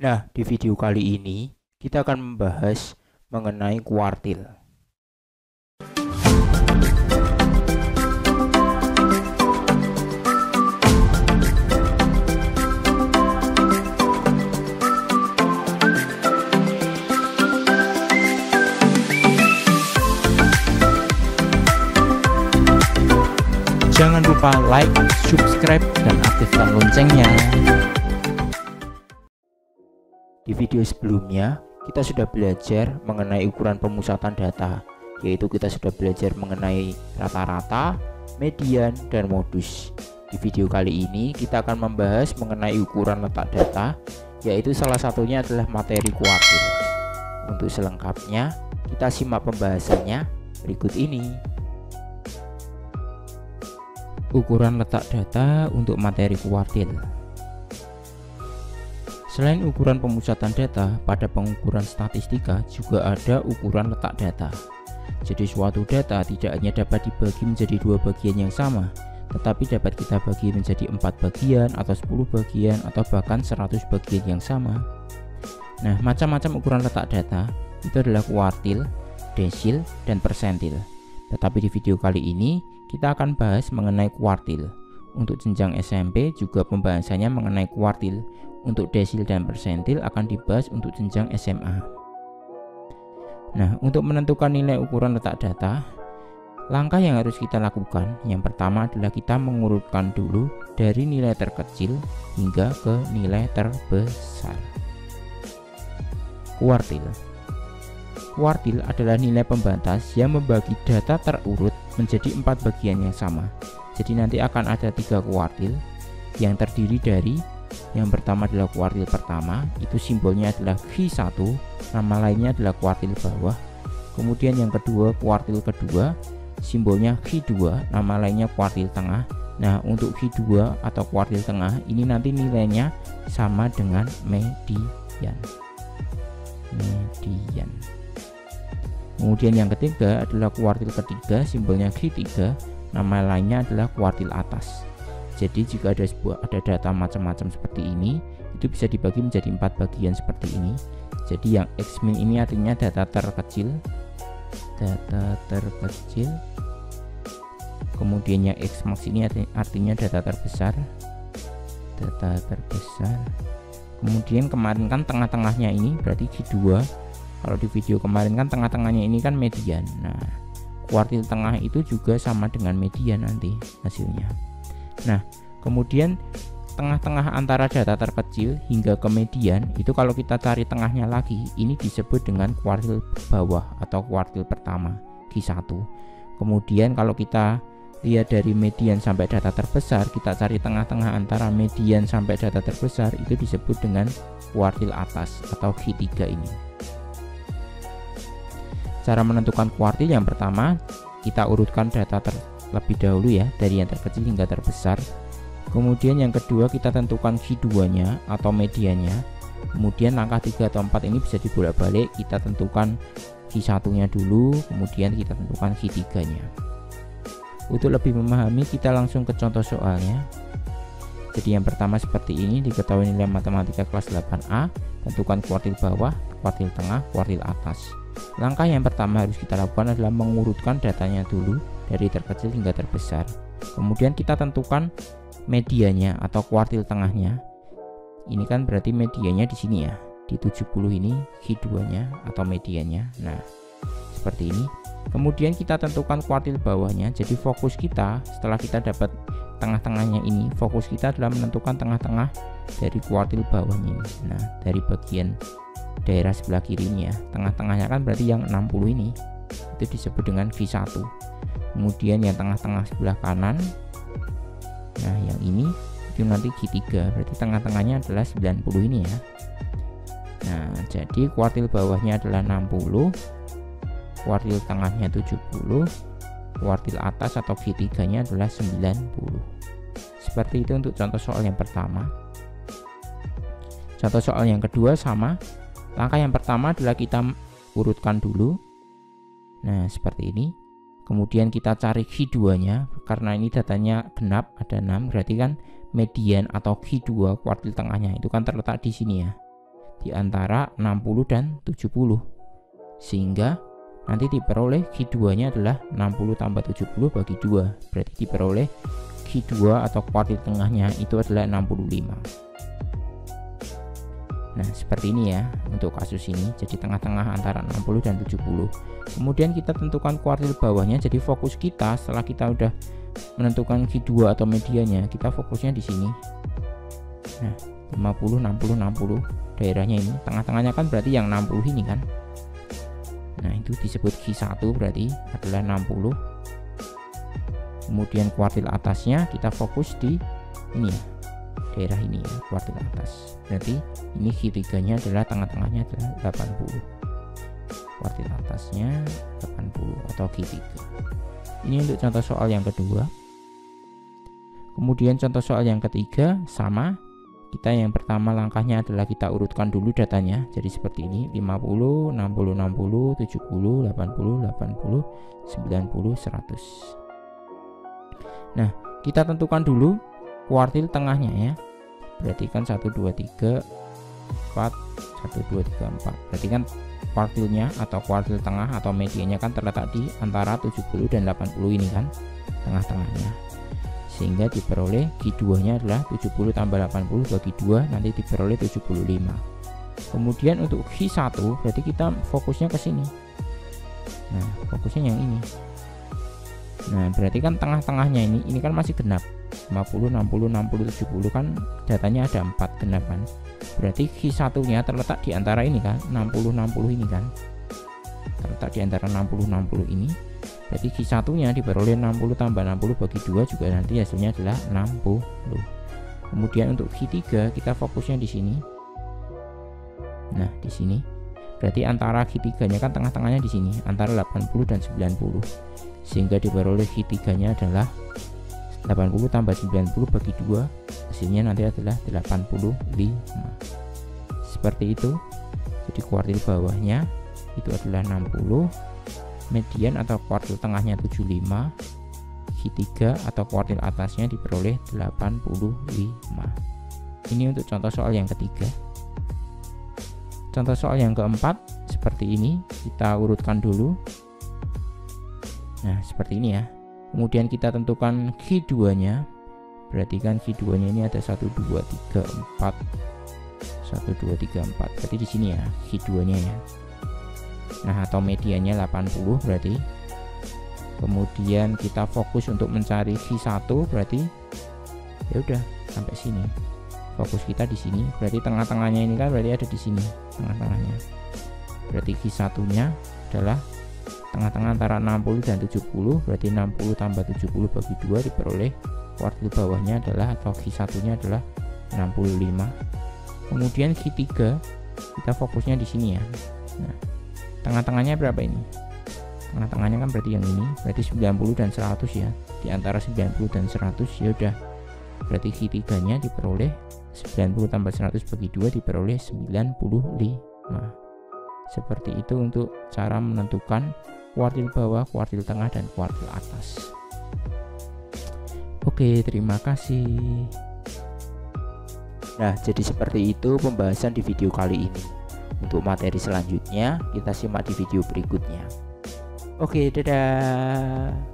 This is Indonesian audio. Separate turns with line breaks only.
Nah, di video kali ini kita akan membahas mengenai kuartil. Jangan lupa like, subscribe, dan aktifkan loncengnya. Di video sebelumnya, kita sudah belajar mengenai ukuran pemusatan data, yaitu kita sudah belajar mengenai rata-rata, median, dan modus. Di video kali ini, kita akan membahas mengenai ukuran letak data, yaitu salah satunya adalah materi kuartil. Untuk selengkapnya, kita simak pembahasannya berikut ini. Ukuran letak data untuk materi kuartil. Selain ukuran pemusatan data, pada pengukuran statistika juga ada ukuran letak data. Jadi suatu data tidak hanya dapat dibagi menjadi dua bagian yang sama, tetapi dapat kita bagi menjadi 4 bagian atau 10 bagian atau bahkan 100 bagian yang sama. Nah, macam-macam ukuran letak data itu adalah kuartil, desil, dan persentil. Tetapi di video kali ini kita akan bahas mengenai kuartil. Untuk jenjang SMP juga pembahasannya mengenai kuartil. Untuk desil dan persentil akan dibahas untuk jenjang SMA. Nah, untuk menentukan nilai ukuran letak data, langkah yang harus kita lakukan yang pertama adalah kita mengurutkan dulu dari nilai terkecil hingga ke nilai terbesar. Kuartil. Kuartil adalah nilai pembatas yang membagi data terurut menjadi 4 bagian yang sama. Jadi nanti akan ada 3 kuartil yang terdiri dari yang pertama adalah kuartil pertama, itu simbolnya adalah Q1, nama lainnya adalah kuartil bawah. Kemudian yang kedua kuartil kedua, simbolnya Q2, nama lainnya kuartil tengah. Nah, untuk Q2 atau kuartil tengah ini nanti nilainya sama dengan median. Kemudian yang ketiga adalah kuartil ketiga, simbolnya Q3, nama lainnya adalah kuartil atas. Jadi jika ada data macam-macam seperti ini, itu bisa dibagi menjadi 4 bagian seperti ini. Jadi yang X-min ini artinya data terkecil. Kemudian yang X-max ini artinya data terbesar. Kemudian kemarin kan tengah-tengahnya ini berarti Q2. Kalau di video kemarin kan tengah-tengahnya ini kan median. Nah, kuartil tengah itu juga sama dengan median nanti hasilnya. Nah, kemudian tengah-tengah antara data terkecil hingga ke median itu kalau kita cari tengahnya lagi, ini disebut dengan kuartil bawah atau kuartil pertama, Q1. Kemudian kalau kita lihat dari median sampai data terbesar, kita cari tengah-tengah antara median sampai data terbesar, itu disebut dengan kuartil atas atau Q3 ini. Cara menentukan kuartil yang pertama, kita urutkan data terlebih dahulu ya, dari yang terkecil hingga terbesar. Kemudian yang kedua kita tentukan Q2-nya atau mediannya. Kemudian langkah 3 atau 4 ini bisa dibolak-balik, kita tentukan Q1-nya dulu, kemudian kita tentukan Q3-nya. Untuk lebih memahami, kita langsung ke contoh soalnya. Jadi yang pertama seperti ini, diketahui nilai matematika kelas 8A, tentukan kuartil bawah, kuartil tengah, kuartil atas. Langkah yang pertama harus kita lakukan adalah mengurutkan datanya dulu dari terkecil hingga terbesar. Kemudian kita tentukan medianya atau kuartil tengahnya. Ini kan berarti medianya di sini ya, di 70 ini Q2-nya atau medianya. Nah, seperti ini. Kemudian kita tentukan kuartil bawahnya. Jadi fokus kita setelah kita dapat tengah-tengahnya ini, fokus kita adalah menentukan tengah-tengah dari kuartil bawahnya ini. Nah, dari bagian daerah sebelah kiri ini ya, tengah-tengahnya kan berarti yang 60 ini, itu disebut dengan Q1. Kemudian yang tengah-tengah sebelah kanan, nah yang ini itu nanti Q3, berarti tengah-tengahnya adalah 90 ini ya. Nah, jadi kuartil bawahnya adalah 60, kuartil tengahnya 70, kuartil atas atau Q3-nya adalah 90. Seperti itu untuk contoh soal yang pertama. Contoh soal yang kedua sama. Langkah yang pertama adalah kita urutkan dulu. Nah, seperti ini. Kemudian kita cari Q2-nya, karena ini datanya genap ada 6, berarti kan median atau Q2 kuartil tengahnya itu kan terletak di sini ya. di antara 60 dan 70, sehingga nanti diperoleh Q2 nya adalah 60 tambah 70 bagi 2, berarti diperoleh Q2 atau kuartil tengahnya itu adalah 65. Nah seperti ini ya untuk kasus ini, jadi tengah-tengah antara 60 dan 70. Kemudian kita tentukan kuartil bawahnya, jadi fokus kita setelah kita udah menentukan Q2 atau medianya, kita fokusnya di sini. Nah 50, 60, 60 daerahnya ini, tengah-tengahnya kan berarti yang 60 ini kan. Nah itu disebut Q1 berarti adalah 60. Kemudian kuartil atasnya kita fokus di ini ya, daerah ini ya, kuartil atas. Berarti ini Q3 nya adalah tengah-tengahnya adalah 80, kuartil atasnya 80 atau Q3. Ini untuk contoh soal yang kedua. Kemudian contoh soal yang ketiga sama. Kita yang pertama langkahnya adalah kita urutkan dulu datanya. Jadi seperti ini, 50, 60, 60, 70, 80, 80, 90, 100. Nah, kita tentukan dulu kuartil tengahnya ya. Berarti kan 1, 2, 3, 4, 1, 2, 3, 4. Berarti kan kuartilnya atau kuartil tengah atau medianya kan terletak di antara 70 dan 80 ini kan, tengah-tengahnya. Sehingga diperoleh Q2 nya adalah 70 tambah 80 bagi 2, nanti diperoleh 75. Kemudian untuk Q1 berarti kita fokusnya ke sini. Nah fokusnya yang ini. Nah berarti kan tengah-tengahnya ini kan masih genap, 50, 60, 60, 70 kan datanya ada 4 genap kan. Berarti Q1 nya terletak di antara ini kan, 60, 60 ini kan, terletak di antara 60, 60 ini. Berarti Q1 nya diperoleh 60 tambah 60 bagi 2 juga nanti hasilnya adalah 60. Kemudian untuk Q3 kita fokusnya di sini. Nah di sini berarti antara Q3 nya kan tengah-tengahnya di sini antara 80 dan 90, sehingga diperoleh Q3 nya adalah 80 tambah 90 bagi 2, hasilnya nanti adalah 85. Seperti itu. Jadi kuartil bawahnya itu adalah 60, median atau kuartil tengahnya 75, Q3 atau kuartil atasnya diperoleh 85. Ini untuk contoh soal yang ketiga. Contoh soal yang keempat seperti ini, kita urutkan dulu. Nah seperti ini ya. Kemudian kita tentukan Q2 nya, berarti kan Q2 nya ini ada 1, 2, 3, 4, 1, 2, 3, 4, berarti di sini ya Q2 nya ya. Nah atau medianya 80 berarti. Kemudian kita fokus untuk mencari Q1 berarti ya udah sampai sini. Fokus kita di sini, berarti tengah-tengahnya ini kan berarti ada di sini, tengah-tengahnya. Berarti Q1 nya adalah tengah-tengah antara 60 dan 70, berarti 60 tambah 70 bagi 2 diperoleh kuartil bawahnya adalah atau Q1 nya adalah 65. Kemudian Q3 kita fokusnya di sini ya. Nah tengah-tengahnya berapa ini? Tengah-tengahnya kan berarti yang ini, berarti 90 dan 100 ya. Di antara 90 dan 100 ya udah. Berarti Q3 nya diperoleh 90 tambah 100 bagi 2 diperoleh 95. Seperti itu untuk cara menentukan kuartil bawah, kuartil tengah, dan kuartil atas. Oke, terima kasih. Nah, jadi seperti itu pembahasan di video kali ini. Untuk materi selanjutnya kita simak di video berikutnya. Oke, dadah.